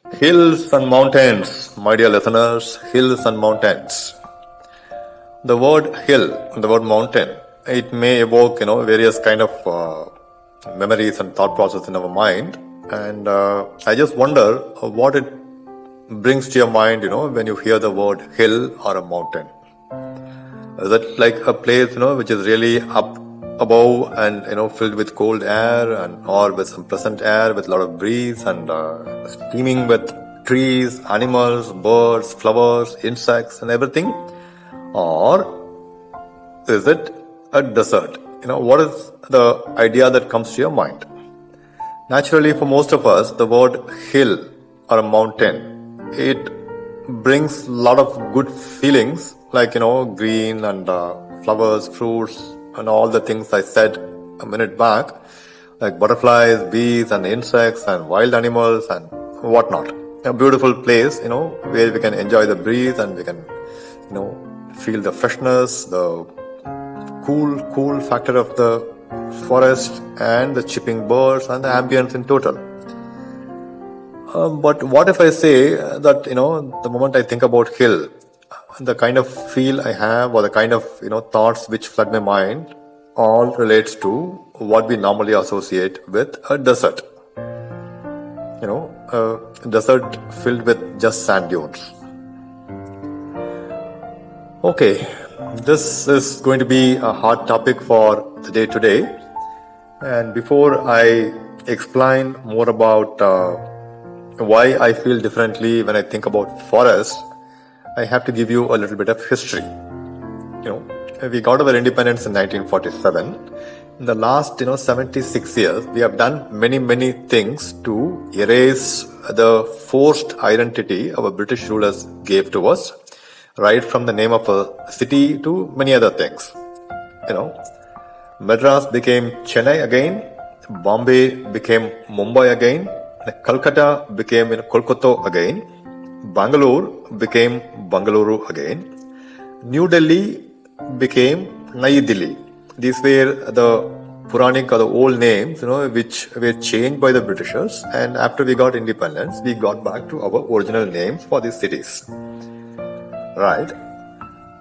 Hills and mountains, my dear listeners, hills and mountains. The word hill, the word mountain, it may evoke, various kind of memories and thought process in our mind. And I just wonder what it brings to your mind, when you hear the word hill or a mountain. Is it like a place, which is really up above and, filled with cold air or with some pleasant air with a lot of breeze and steaming with trees, animals, birds, flowers, insects and everything? Or is it a desert? What is the idea that comes to your mind? Naturally, for most of us, the word hill or a mountain, it brings a lot of good feelings like, green and flowers, fruits, and all the things I said a minute back, like butterflies, bees, and insects, and wild animals, and whatnot. A beautiful place, where we can enjoy the breeze and we can, feel the freshness, the cool factor of the forest and the chirping birds and the ambience in total. But what if I say that, the moment I think about hill, the kind of feel I have or the kind of, thoughts which flood my mind all relates to what we normally associate with a desert. A desert filled with just sand dunes. Okay, this is going to be a hot topic for the day today. And before I explain more about why I feel differently when I think about forest, I have to give you a little bit of history. We got our independence in 1947. In the last, 76 years, we have done many things to erase the forced identity our British rulers gave to us, right from the name of a city to many other things. Madras became Chennai again, Bombay became Mumbai again, Calcutta became Kolkata again, Bangalore became Bangalore again, New Delhi became Nai Delhi. These were the Puranic or the old names, which were changed by the Britishers, and after we got independence, we got back to our original names for these cities. Right?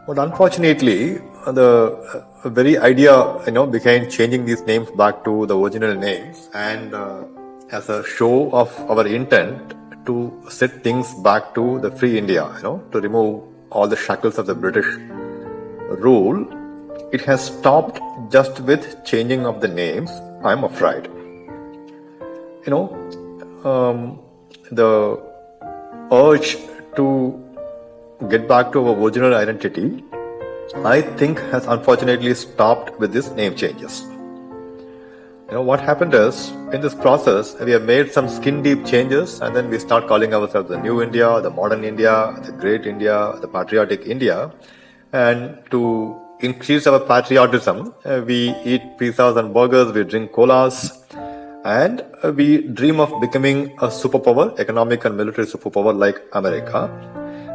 But unfortunately, the very idea, behind changing these names back to the original names and as a show of our intent to set things back to the free India, to remove all the shackles of the British rule, it has stopped just with changing of the names, I'm afraid. The urge to get back to our original identity, I think has unfortunately stopped with these name changes. What happened is, in this process, we have made some skin deep changes and then we start calling ourselves the new India, the modern India, the great India, the patriotic India. And to increase our patriotism, we eat pizzas and burgers, we drink colas, and we dream of becoming a superpower, economic and military superpower like America.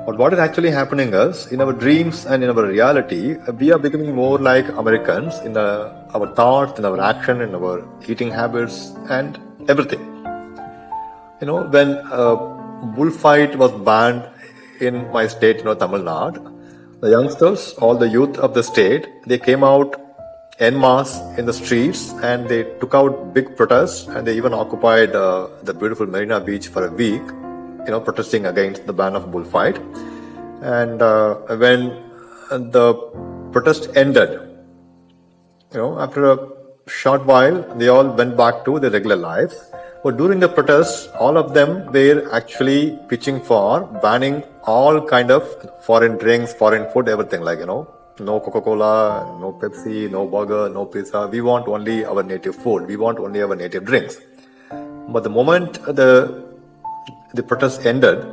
But what is actually happening is, in our dreams and in our reality, we are becoming more like Americans in our thoughts, in our action, in our eating habits, and everything. When bullfight was banned in my state, Tamil Nadu, the youngsters, all the youth of the state, they came out en masse in the streets and they took out big protests and they even occupied the beautiful Marina Beach for a week, protesting against the ban of bullfight. And when the protest ended, after a short while, they all went back to their regular lives. But during the protests, all of them were actually pitching for banning all kind of foreign drinks, foreign food, everything like, no Coca-Cola, no Pepsi, no burger, no pizza. We want only our native food. We want only our native drinks. But the moment the protest ended,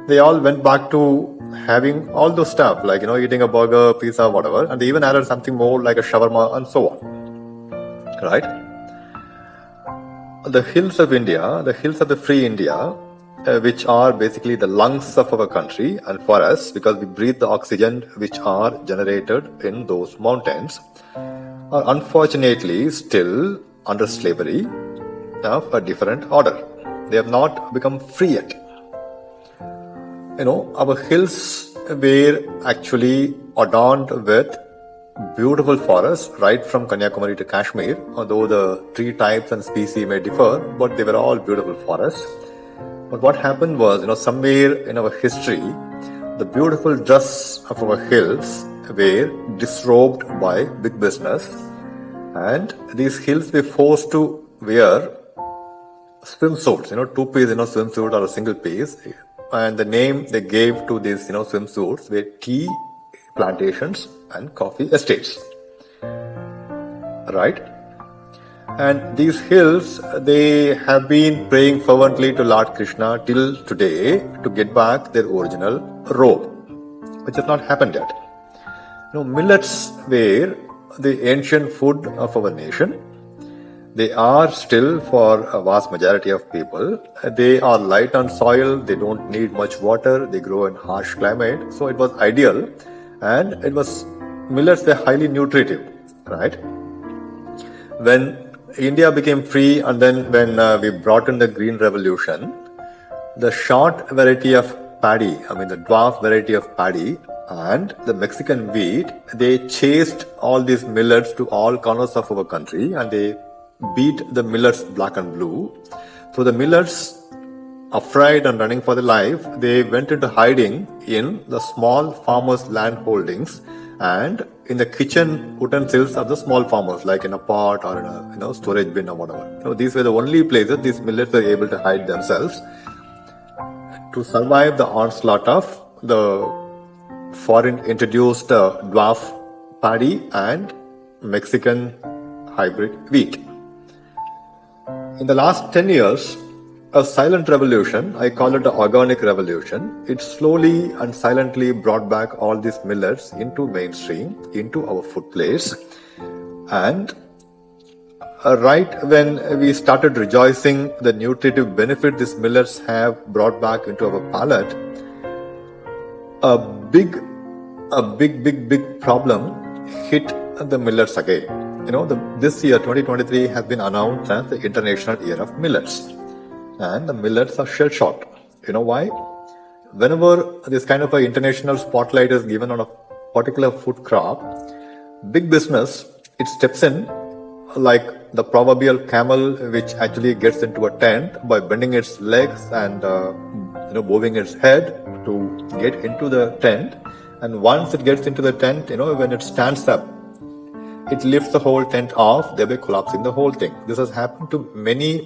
they all went back to having all those stuff like, eating a burger, pizza, whatever. And they even added something more like a shawarma and so on. Right? The hills of India, the hills of the free India, which are basically the lungs of our country, and for us, because we breathe the oxygen which are generated in those mountains, are unfortunately still under slavery of a different order. They have not become free yet. our hills were actually adorned with beautiful forests right from Kanyakumari to Kashmir, although the tree types and species may differ, but they were all beautiful forests. But what happened was, somewhere in our history, the beautiful dress of our hills were disrobed by big business, and these hills were forced to wear swimsuits, two-piece, swimsuit or a single piece. And the name they gave to these, swimsuits were tea plantations and coffee estates. Right? And these hills, they have been praying fervently to Lord Krishna till today to get back their original robe, which has not happened yet. Millets were the ancient food of our nation. They are still for a vast majority of people. They are light on soil, they don't need much water, they grow in harsh climate. So it was ideal, and millets were highly nutritive, right? When India became free, and then when we brought in the Green Revolution, the short variety of paddy, the dwarf variety of paddy and the Mexican wheat, they chased all these millets to all corners of our country, and they beat the millets black and blue. So the millets, afraid and running for their life, they went into hiding in the small farmers' land holdings and in the kitchen utensils of the small farmers, like in a pot or in a storage bin or whatever. These were the only places these millets were able to hide themselves to survive the onslaught of the foreign introduced dwarf paddy and Mexican hybrid wheat. In the last 10 years, a silent revolution, I call it the organic revolution, it slowly and silently brought back all these millets into mainstream, into our food plates. And right when we started rejoicing the nutritive benefit these millets have brought back into our palate, a big problem hit the millets again. This year, 2023, has been announced as the International Year of Millets. And the millets are shell-shocked. Why? Whenever this kind of an international spotlight is given on a particular food crop, big business, it steps in like the proverbial camel which actually gets into a tent by bending its legs and bowing its head to get into the tent. And once it gets into the tent, when it stands up, it lifts the whole tent off, thereby collapsing the whole thing. This has happened to many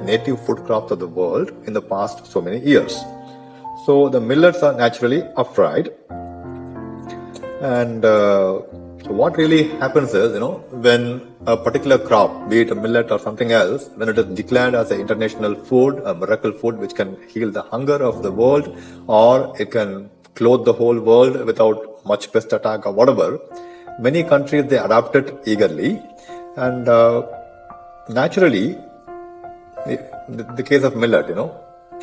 native food crops of the world in the past so many years. So the millets are naturally afraid. And what really happens is, when a particular crop, be it a millet or something else, when it is declared as an international food, a miracle food which can heal the hunger of the world, or it can clothe the whole world without much pest attack or whatever, many countries, they adopt it eagerly. And naturally, the case of millet,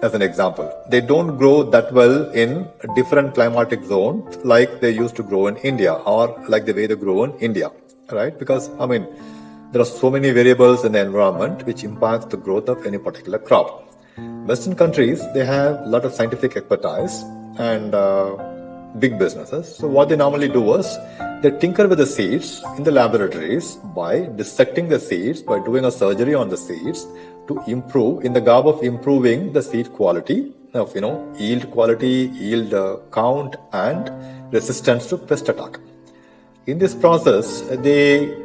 as an example, they don't grow that well in different climatic zones like they used to grow in India, or like the way they grow in India, right? Because, there are so many variables in the environment which impacts the growth of any particular crop. Western countries, they have a lot of scientific expertise and big businesses. So what they normally do is, they tinker with the seeds in the laboratories by dissecting the seeds, by doing a surgery on the seeds to improve, in the garb of improving the seed quality, of yield quality, yield count, and resistance to pest attack. In this process, they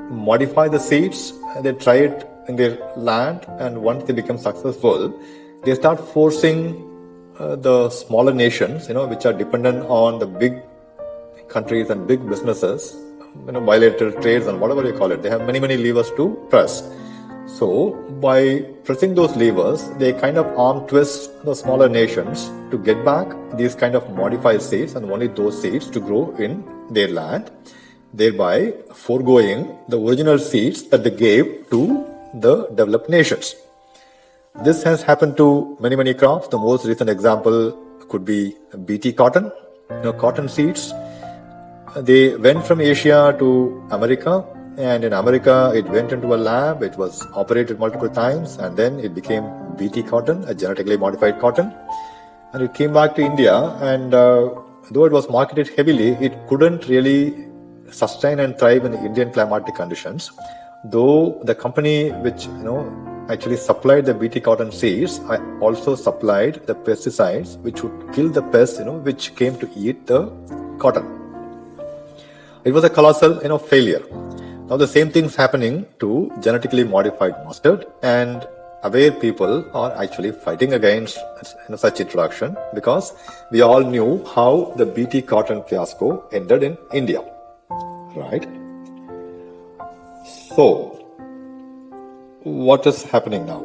modify the seeds, they try it in their land, and once they become successful, they start forcing the smaller nations, which are dependent on the big countries and big businesses, bilateral trades and whatever you call it, they have many levers to press. So by pressing those levers, they kind of arm twist the smaller nations to get back these kind of modified seeds and only those seeds to grow in their land, thereby foregoing the original seeds that they gave to the developed nations. This has happened to many crops. The most recent example could be BT cotton. Cotton seeds, they went from Asia to America, and in America it went into a lab, it was operated multiple times, and then it became BT cotton, a genetically modified cotton. and it came back to India, and though it was marketed heavily, it couldn't really sustain and thrive in the Indian climatic conditions. Though the company which actually supplied the BT cotton seeds, I also supplied the pesticides which would kill the pests which came to eat the cotton. It was a colossal failure. Now the same thing's happening to genetically modified mustard, and aware people are actually fighting against such introduction, because we all knew how the BT cotton fiasco ended in India, right? So, what is happening now?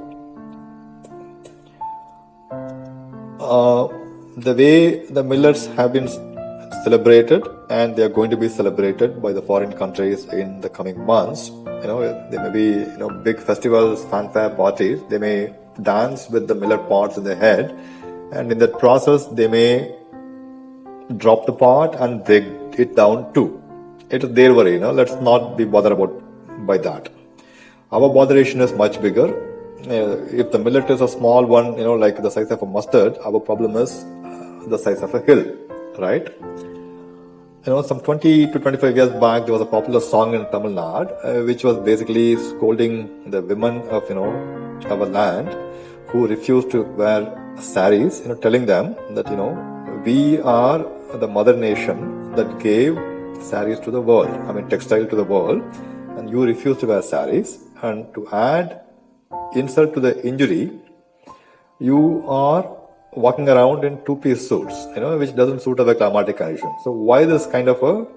The way the millets have been celebrated, and they are going to be celebrated by the foreign countries in the coming months. There may be big festivals, fanfare parties. They may dance with the millet pots in their head, and in that process they may drop the pot and break it down too. It is their worry. Let's not be bothered by that. Our botheration is much bigger. If the millet is a small one, like the size of a mustard, our problem is the size of a hill, right? Some 20 to 25 years back, there was a popular song in Tamil Nadu, which was basically scolding the women of, our land who refused to wear saris, telling them that, we are the mother nation that gave saris to the world, textile to the world, and you refuse to wear saris. And to add insult to the injury, you are walking around in two-piece suits, which doesn't suit our climatic conditions. So why this kind of a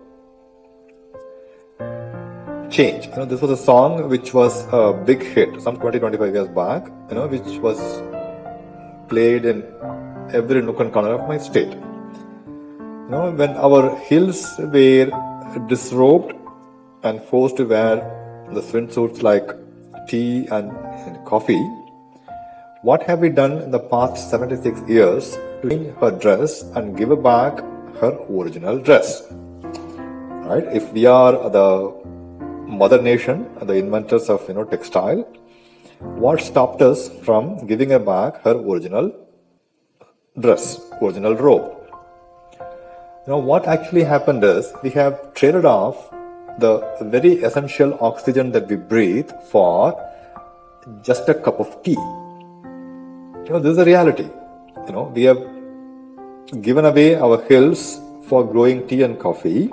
change? This was a song which was a big hit some 20-25 years back, which was played in every nook and corner of my state. When our hills were disrobed and forced to wear the swimsuits like tea and coffee, what have we done in the past 76 years to change her dress and give her back her original dress? Right? If we are the mother nation, the inventors of textile, what stopped us from giving her back her original dress, original robe? What actually happened is we have traded off the very essential oxygen that we breathe for just a cup of tea. This is a reality. We have given away our hills for growing tea and coffee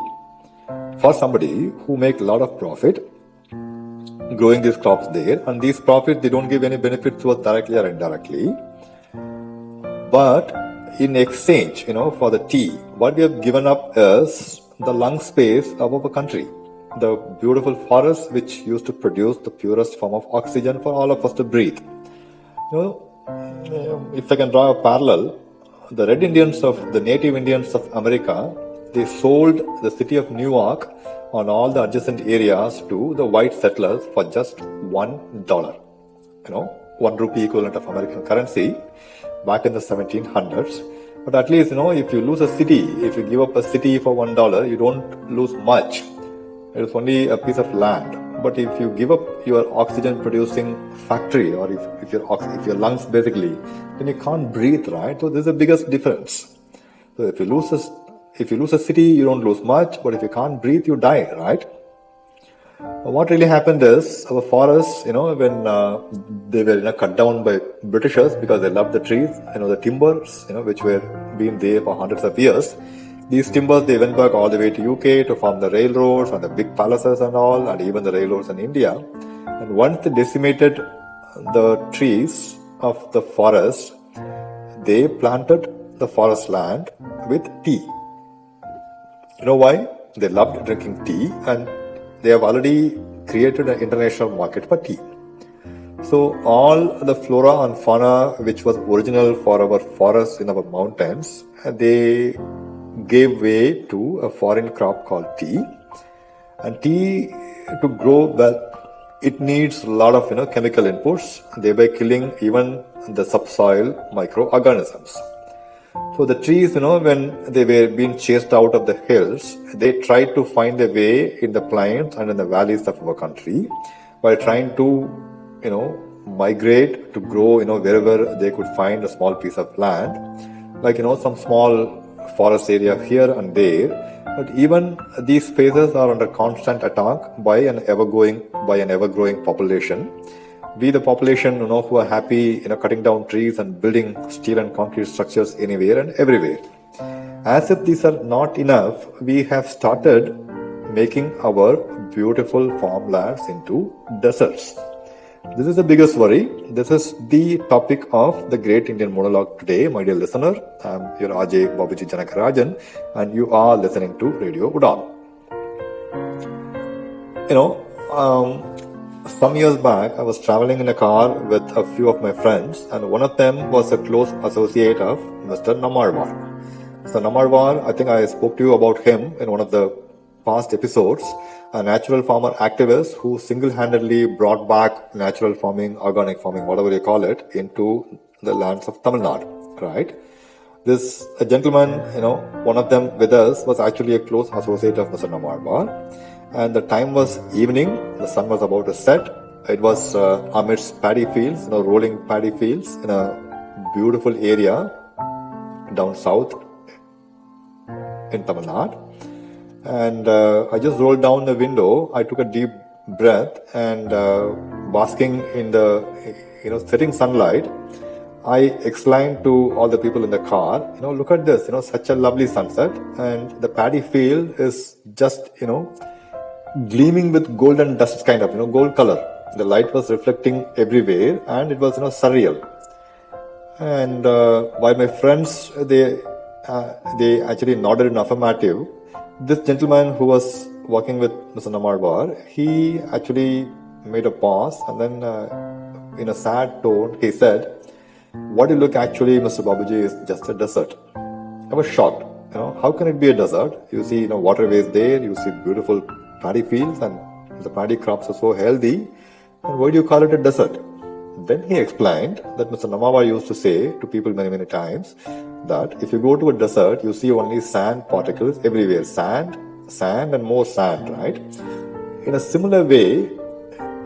for somebody who make a lot of profit growing these crops there, and these profits, they don't give any benefit to us directly or indirectly. But in exchange, for the tea, what we have given up is the lung space of our country, the beautiful forests which used to produce the purest form of oxygen for all of us to breathe. If I can draw a parallel, the Red Indians the Native Indians of America, they sold the city of New York on all the adjacent areas to the white settlers for just $1. 1 rupee equivalent of American currency back in the 1700s. But at least, if you lose a city, if you give up a city for $1, you don't lose much. It is only a piece of land. But if you give up your oxygen producing factory, or if your lungs basically, then you can't breathe, right? So this is the biggest difference. So if you lose a city, you don't lose much, but if you can't breathe, you die, right? What really happened is our forests, when they were cut down by Britishers because they loved the trees, the timbers, which were being there for hundreds of years. These timbers, they went back all the way to UK to form the railroads and the big palaces and all, and even the railroads in India. And once they decimated the trees of the forest, they planted the forest land with tea. You know why? They loved drinking tea, and they have already created an international market for tea. So all the flora and fauna which was original for our forests in our mountains, they gave way to a foreign crop called tea. And tea, to grow well, it needs a lot of chemical inputs, thereby killing even the subsoil microorganisms. So the trees, when they were being chased out of the hills, they tried to find a way in the plains and in the valleys of our country by trying to, migrate to grow, wherever they could find a small piece of land. like, some small forest area here and there. But even these spaces are under constant attack by an ever-growing population. We, the population, who are happy, cutting down trees and building steel and concrete structures anywhere and everywhere. As if these are not enough, we have started making our beautiful farmlands into deserts. This is the biggest worry. This is the topic of the Great Indian Monolog today, my dear listener. I'm your RJ Babuji Janak Rajan, and you are listening to Radio Udaan. Some years back, I was traveling in a car with a few of my friends, and one of them was a close associate of Mr. Nammalwar. Mr. Nammalwar, I think I spoke to you about him in one of the past episodes, a natural farmer activist who single-handedly brought back natural farming, organic farming, whatever you call it, into the lands of Tamil Nadu, right? This gentleman, one of them with us, was actually a close associate of Mr. Nammalwar. And the time was evening, the sun was about to set. It was amidst paddy fields, rolling paddy fields in a beautiful area down south in Tamil Nadu. And I just rolled down the window. I took a deep breath and basking in the setting sunlight, I exclaimed to all the people in the car, look at this, such a lovely sunset, and the paddy field is just, gleaming with golden dust, kind of, gold color. The light was reflecting everywhere, and it was, surreal. And while my friends, they actually nodded in affirmative, this gentleman who was working with Mr. Nammalwar, he actually made a pause, and then in a sad tone, he said, "What you look actually, Mr. Babuji, is just a desert." I was shocked. How can it be a desert? You see, waterways there, you see beautiful paddy fields, and the paddy crops are so healthy. And why do you call it a desert? Then he explained that Mr. Nammalwar used to say to people many, many times that if you go to a desert, you see only sand particles everywhere. Sand, and more sand, right? In a similar way,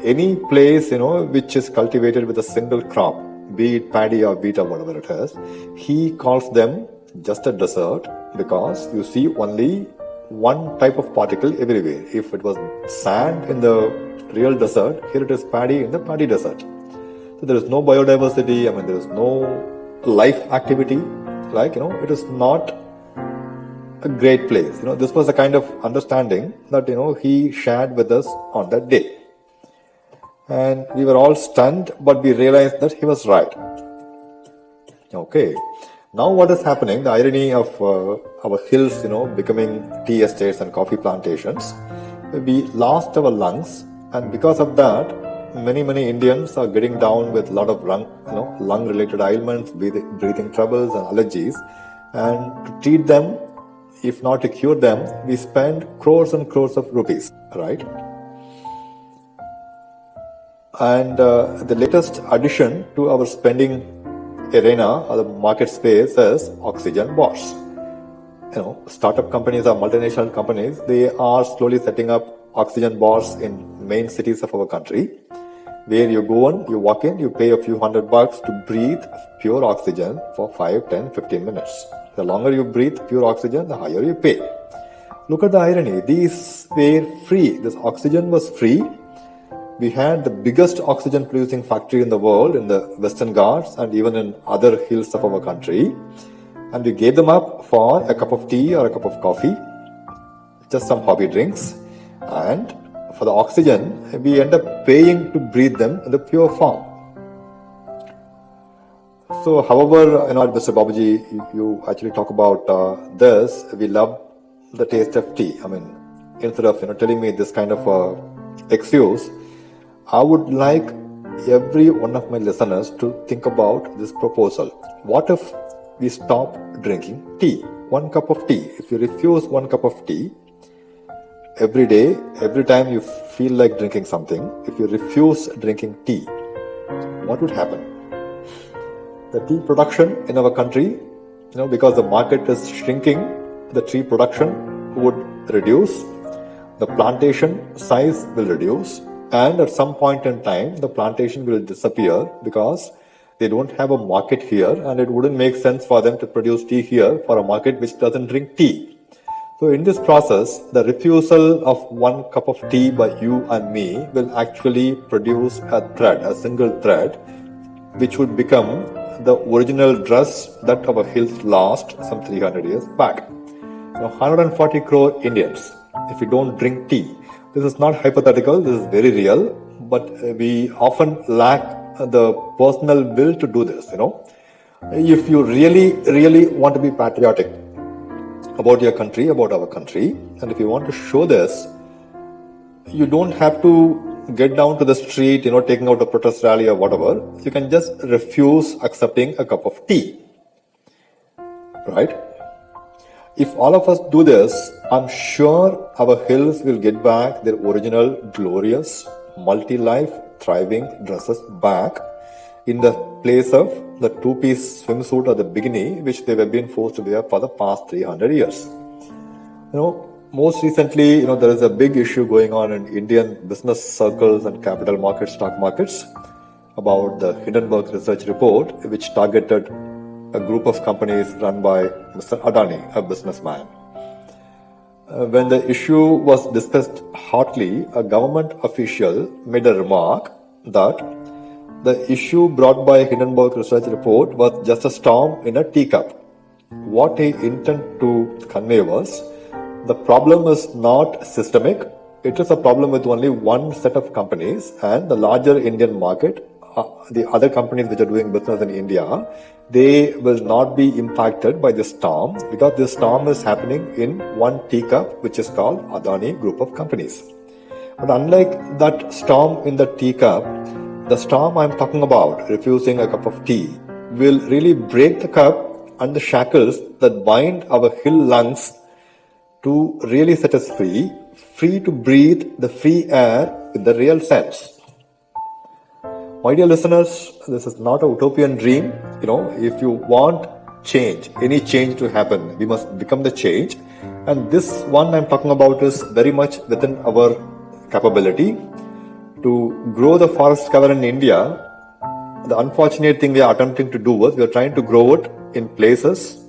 any place, which is cultivated with a single crop, be it paddy or wheat or whatever it is, he calls them just a desert because you see only one type of particle everywhere. If it was sand in the real desert, here it is paddy in the paddy desert. So there is no biodiversity, there is no life activity, it is not a great place. This was the kind of understanding that, he shared with us on that day. And we were all stunned, but we realized that he was right. Okay. Now what is happening, the irony of our hills, becoming tea estates and coffee plantations, we lost our lungs, and because of that, many Indians are getting down with a lot of lung-related ailments, breathing troubles and allergies. And to treat them, if not to cure them, we spend crores and crores of rupees, right? And the latest addition to our spending arena or the market space is oxygen bars. Startup companies or multinational companies, they are slowly setting up oxygen bars in main cities of our country, where you walk in, you pay a few $100 to breathe pure oxygen for 5, 10, 15 minutes. The longer you breathe pure oxygen, the higher you pay. Look at the irony. These were free. This oxygen was free. We had the biggest oxygen producing factory in the world in the Western Ghats and even in other hills of our country. And we gave them up for a cup of tea or a cup of coffee, just some hobby drinks. And for the oxygen, we end up paying to breathe them in the pure form. So, however, Mr. Babuji, you actually talk about this. We love the taste of tea. Instead of telling me this kind of excuse, I would like every one of my listeners to think about this proposal. What if we stop drinking tea? One cup of tea. If you refuse one cup of tea, every day, every time you feel like drinking something, if you refuse drinking tea, what would happen? The tea production in our country, because the market is shrinking, the tea production would reduce, the plantation size will reduce, and at some point in time, the plantation will disappear because They don't have a market here, and it wouldn't make sense for them to produce tea here for a market which doesn't drink tea. So in this process, the refusal of one cup of tea by you and me will actually produce a thread, a single thread, which would become the original dress that our hills lost some 300 years back. 140 crore Indians, if we don't drink tea, this is not hypothetical, this is very real, but we often lack the personal will to do this. If you really want to be patriotic about your country, about our country, and if you want to show this, you don't have to get down to the street, taking out a protest rally or whatever. You can just refuse accepting a cup of tea, right? If all of us do this, I'm sure our hills will get back their original glorious, multi-life, thriving dresses back in the place of the two-piece swimsuit or the bikini which they have been forced to wear for the past 300 years. Most recently, there is a big issue going on in Indian business circles and capital markets, stock markets, about the Hindenburg research report, which targeted a group of companies run by Mr. Adani, a businessman. When the issue was discussed hotly, a government official made a remark that the issue brought by Hindenburg research report was just a storm in a teacup. What he intended to convey was, the problem is not systemic, it is a problem with only one set of companies, and the larger Indian market, the other companies which are doing business in India, they will not be impacted by this storm because this storm is happening in one teacup which is called Adani Group of Companies. But unlike that storm in the teacup, the storm I'm talking about, refusing a cup of tea, will really break the cup and the shackles that bind our hill lungs to really set us free to breathe the free air in the real sense. My dear listeners, this is not a utopian dream. If you want change, any change to happen, we must become the change. And this one I'm talking about is very much within our capability to grow the forest cover in India. The unfortunate thing we are attempting to do is we are trying to grow it in places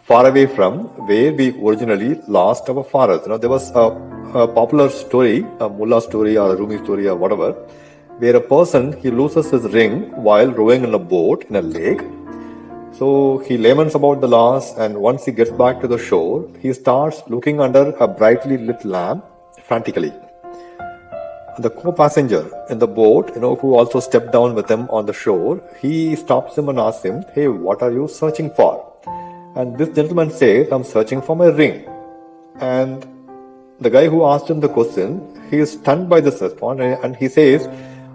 far away from where we originally lost our forest. There was a popular story, a mullah story or a Rumi story or whatever, where a person, he loses his ring while rowing in a boat in a lake. So he laments about the loss, and once he gets back to the shore, he starts looking under a brightly lit lamp frantically. The co-passenger in the boat, who also stepped down with him on the shore, he stops him and asks him, "Hey, what are you searching for?" And this gentleman says, "I'm searching for my ring." And the guy who asked him the question, he is stunned by this response, and he says,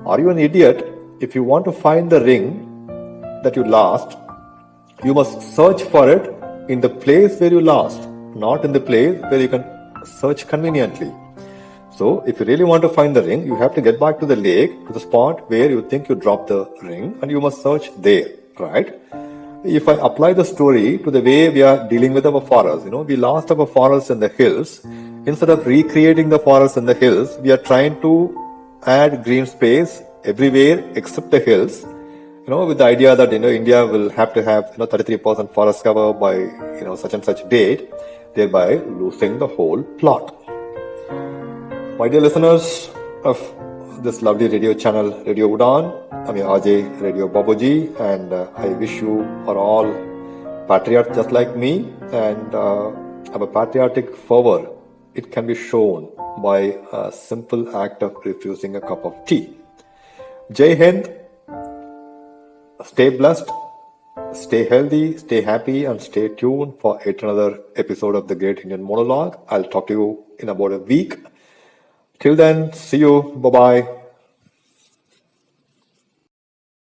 "Are you an idiot? If you want to find the ring that you lost, you must search for it in the place where you lost, not in the place where you can search conveniently." So, if you really want to find the ring, you have to get back to the lake, to the spot where you think you dropped the ring, and you must search there, right? If I apply the story to the way we are dealing with our forests, we lost our forests in the hills. Instead of recreating the forests in the hills, we are trying to add green space everywhere except the hills, with the idea that, India will have to have, 33% forest cover by, such and such date, thereby losing the whole plot. My dear listeners of this lovely radio channel, Radio Udaan, I'm your RJ, Radio Babuji, and I wish you are all patriots just like me, and have a patriotic fervor. It can be shown by a simple act of refusing a cup of tea. Jai Hind, stay blessed, stay healthy, stay happy, and stay tuned for yet another episode of the Great Indian Monolog. I'll talk to you in about a week. Till then, see you. Bye-bye.